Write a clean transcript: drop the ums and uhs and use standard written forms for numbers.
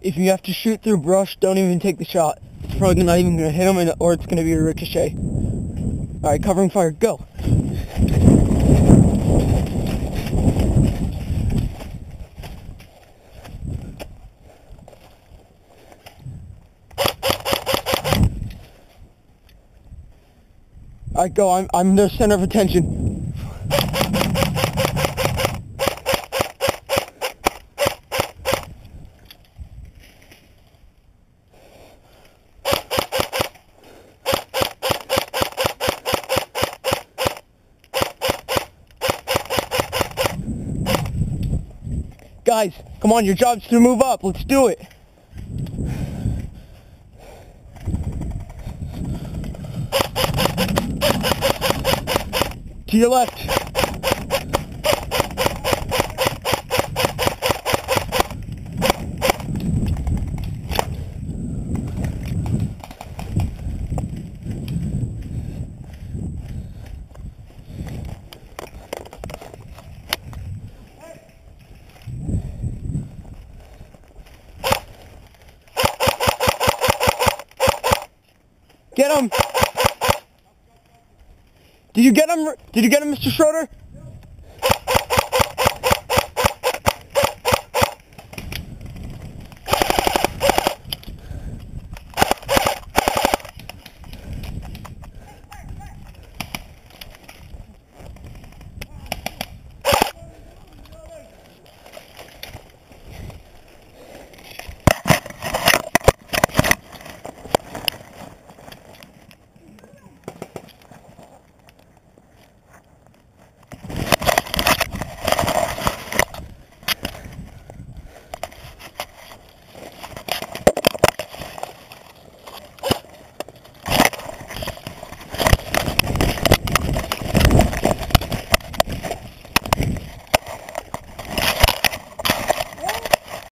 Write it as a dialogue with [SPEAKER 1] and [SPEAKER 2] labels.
[SPEAKER 1] if you have to shoot through brush, don't even take the shot. It's probably not even going to hit him, or it's going to be a ricochet. Alright, covering fire, go! Alright, go. I'm the center of attention. Guys, come on, your job's to move up. Let's do it. To your left. Get him! Did you get him? Did you get him, Mr. Schroeder?